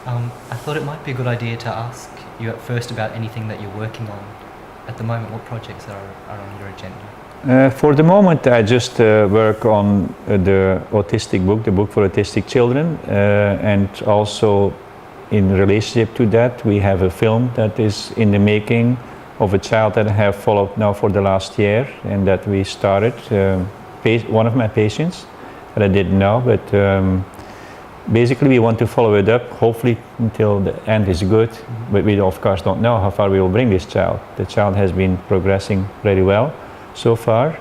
I thought it might be a good idea to ask you at first about anything that you're working on at the moment. What projects are on your agenda? For the moment, I just work on the autistic book, the book for autistic children, and also in relationship to that, we have a film that is in the making of a child that I have followed now for the last year, and that we started. One of my patients that I didn't know, but basically we want to follow it up, hopefully until the end is good, but we of course don't know how far we will bring this child. The child has been progressing very well so far,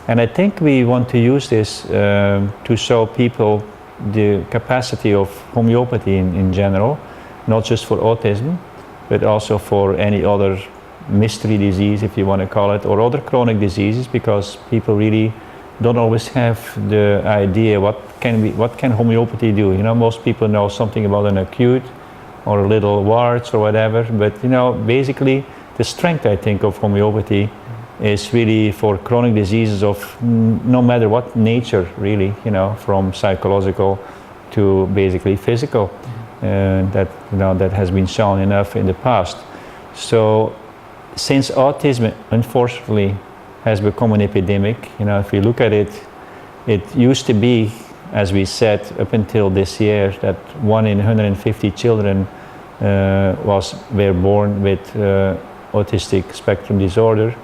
and I think we want to use this to show people the capacity of homeopathy in general, not just for autism, but also for any other mystery disease, if you want to call it, or other chronic diseases, because people really don't always have the idea what can homeopathy do. You know, most people know something about an acute or a little warts or whatever, but you know, basically the strength, I think, of homeopathy is really for chronic diseases of no matter what nature, really, you know, from psychological to basically physical. That, you know, that has been shown enough in the past. So since autism unfortunately has become an epidemic, you know, if you look at it, it used to be, as we said, up until this year, that 1 in 150 children were born with autistic spectrum disorder.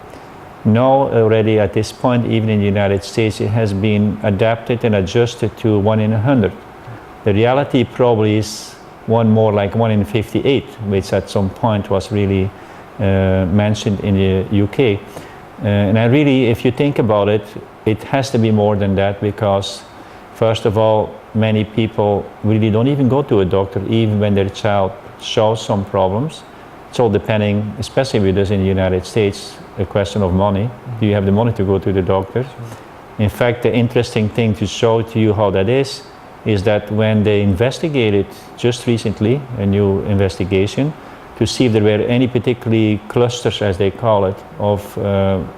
Now already at this point, even in the United States, it has been adapted and adjusted to 1 in 100. The reality probably is more like 1 in 58, which at some point was really mentioned in the UK. And I really, if you think about it, it has to be more than that, because first of all, many people really don't even go to a doctor even when their child shows some problems. It's all depending, especially with us in the United States, a question of money. Do you have the money to go to the doctor? In fact, the interesting thing to show to you how that is that when they investigated just recently, a new investigation, to see if there were any particularly clusters, as they call it, of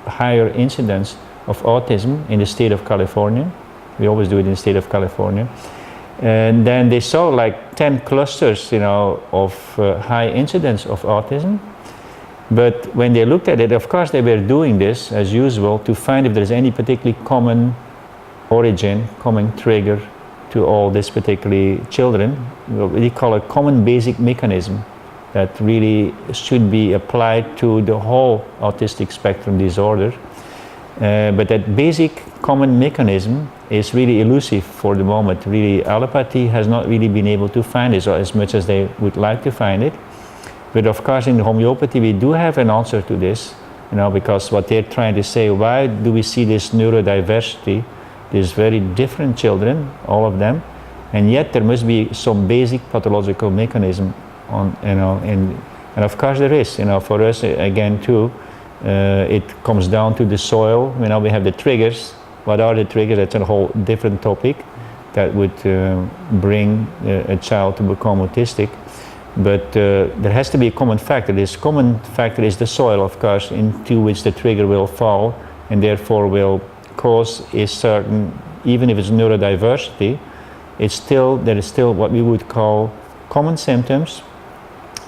higher incidence of autism in the state of California. We always do it in the state of California. And then they saw like 10 clusters, you know, of high incidence of autism. But when they looked at it, of course, they were doing this as usual to find if there's any particularly common origin, common trigger to all these particularly children. We call it common basic mechanism that really should be applied to the whole autistic spectrum disorder. But that basic common mechanism is really elusive for the moment. Really, allopathy has not really been able to find it as much as they would like to find it. But of course, in homeopathy, we do have an answer to this, you know, because what they're trying to say, why do we see this neurodiversity, these very different children, all of them, and yet there must be some basic pathological mechanism on, you know, and of course there is, you know, for us again too, it comes down to the soil. You know, we have the triggers. What are the triggers? That's a whole different topic that would bring a child to become autistic. But there has to be a common factor. This common factor is the soil, of course, into which the trigger will fall, and therefore will cause a certain, even if it's neurodiversity, there is still what we would call common symptoms.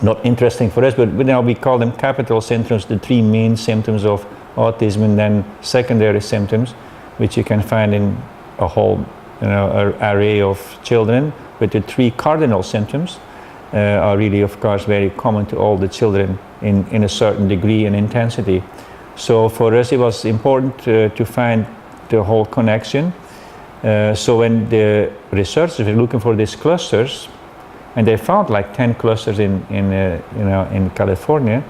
Not interesting for us, but now we call them capital symptoms, the 3 main symptoms of autism, and then secondary symptoms, which you can find in a whole, you know, array of children. But the 3 cardinal symptoms are really, of course, very common to all the children in a certain degree and intensity. So for us, it was important to find the whole connection. So when the researchers were looking for these clusters, and they found like 10 clusters in California,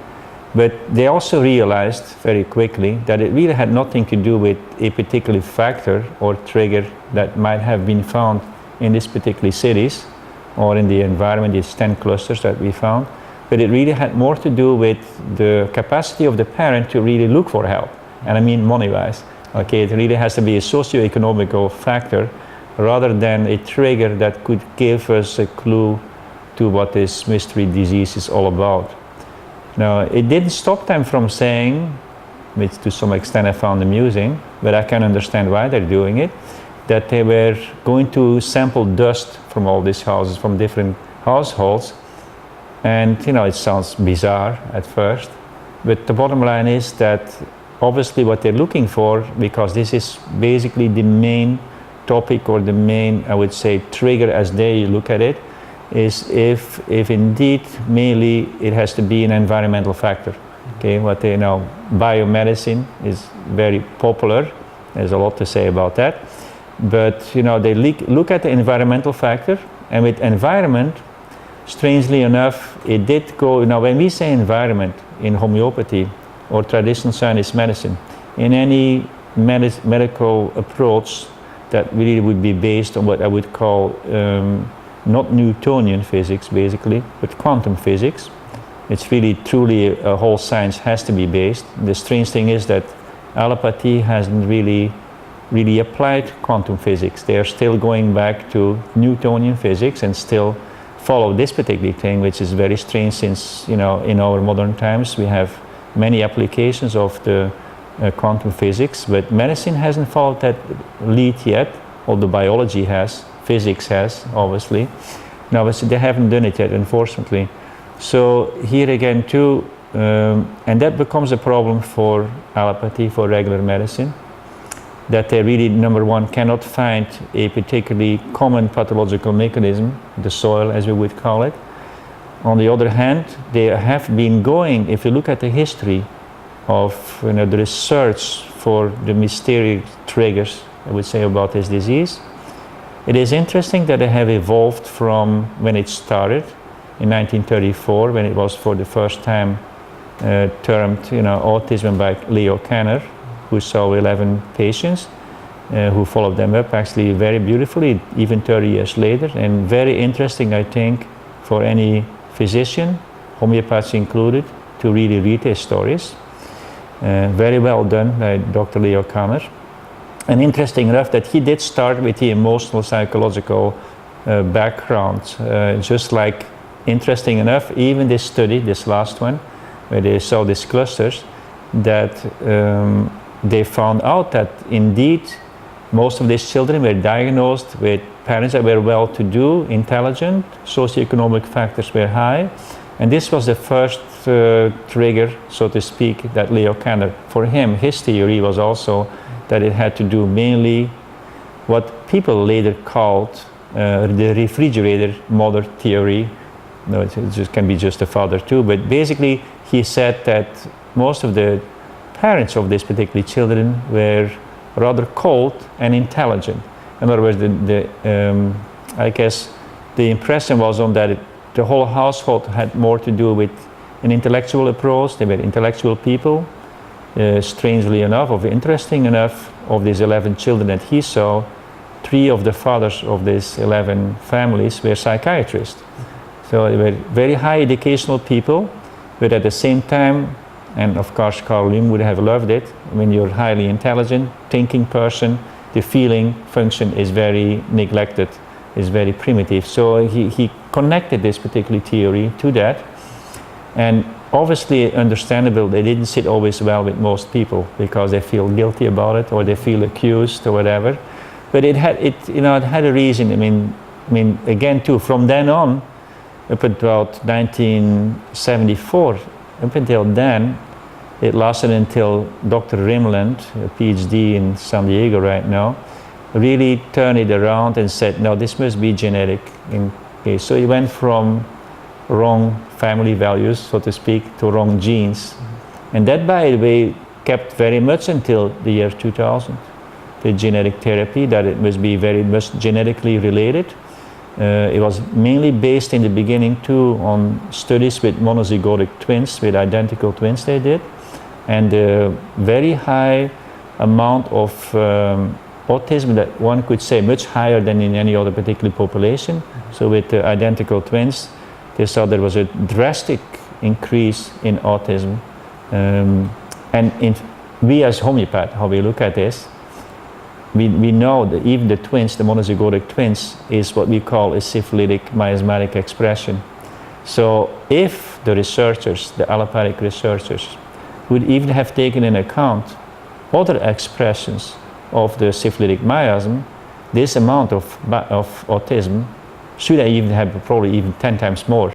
but they also realized very quickly that it really had nothing to do with a particular factor or trigger that might have been found in these particular cities or in the environment, these 10 clusters that we found, but it really had more to do with the capacity of the parent to really look for help, and I mean money-wise. Okay, it really has to be a socio-economical factor rather than a trigger that could give us a clue to what this mystery disease is all about. Now, it didn't stop them from saying, which to some extent I found amusing, but I can understand why they're doing it, that they were going to sample dust from all these houses, from different households. And it sounds bizarre at first, but the bottom line is that obviously what they're looking for, because this is basically the main topic or the main, I would say, trigger as they look at it, is if indeed mainly it has to be an environmental factor. Okay, what they know, biomedicine is very popular. There's a lot to say about that, but they look at the environmental factor, and with environment, strangely enough, it did go. Now, when we say environment in homeopathy or traditional Chinese medicine, in any medical approach that really would be based on what I would call not Newtonian physics, basically, but quantum physics. It's really truly a whole science has to be based. The strange thing is that allopathy hasn't really applied quantum physics. They are still going back to Newtonian physics and still follow this particular thing, which is very strange since in our modern times we have many applications of the quantum physics, but medicine hasn't followed that lead yet, although biology has, physics has, obviously. No, but they haven't done it yet, unfortunately. So here again too, and that becomes a problem for allopathy, for regular medicine, that they really, number one, cannot find a particularly common pathological mechanism, the soil as we would call it. On the other hand, they have been going, if you look at the history of the research for the mysterious triggers, I would say, about this disease, it is interesting that they have evolved from when it started in 1934, when it was for the first time termed autism by Leo Kanner, who saw 11 patients, who followed them up actually very beautifully, even 30 years later. And very interesting, I think, for any physician, homeopaths included, to really read his stories. Very well done by Dr. Leo Kanner. And interesting enough that he did start with the emotional psychological background, just like, interesting enough, even this study, this last one, where they saw these clusters, that they found out that indeed most of these children were diagnosed with parents that were well-to-do, intelligent, socioeconomic factors were high, and this was the first trigger, so to speak, that Leo Kanner, for him, his theory was also that it had to do mainly what people later called the refrigerator mother theory. No, it just can be just a father too, but basically he said that most of the parents of these particular children were rather cold and intelligent. In other words, I guess the impression was on that the whole household had more to do with an intellectual approach. They were intellectual people. Strangely enough, or interesting enough, of these 11 children that he saw, 3 of the fathers of these 11 families were psychiatrists. So they were very high educational people, but at the same time, and of course Carl Jung would have loved it, when you're highly intelligent, thinking person, the feeling function is very neglected, is very primitive. So he connected this particular theory to that. And obviously, understandable, they didn't sit always well with most people because they feel guilty about it or they feel accused or whatever. But it had a reason. I mean, again, too, from then on, up until 1974, up until then, it lasted until Dr. Rimland, a PhD in San Diego right now, really turned it around and said, no, this must be genetic. Okay, so he went from wrong family values, so to speak, to wrong genes. And that, by the way, kept very much until the year 2000. The genetic therapy, that it must be very much genetically related. It was mainly based in the beginning too on studies with monozygotic twins, with identical twins they did, and a very high amount of autism that one could say much higher than in any other particular population. So with the identical twins, they saw there was a drastic increase in autism. We as homeopath, how we look at this, we know that even the twins, the monozygotic twins, is what we call a syphilitic miasmatic expression. So if the researchers, the allopathic researchers, would even have taken into account other expressions of the syphilitic miasm, this amount of autism should I even have probably even 10 times more?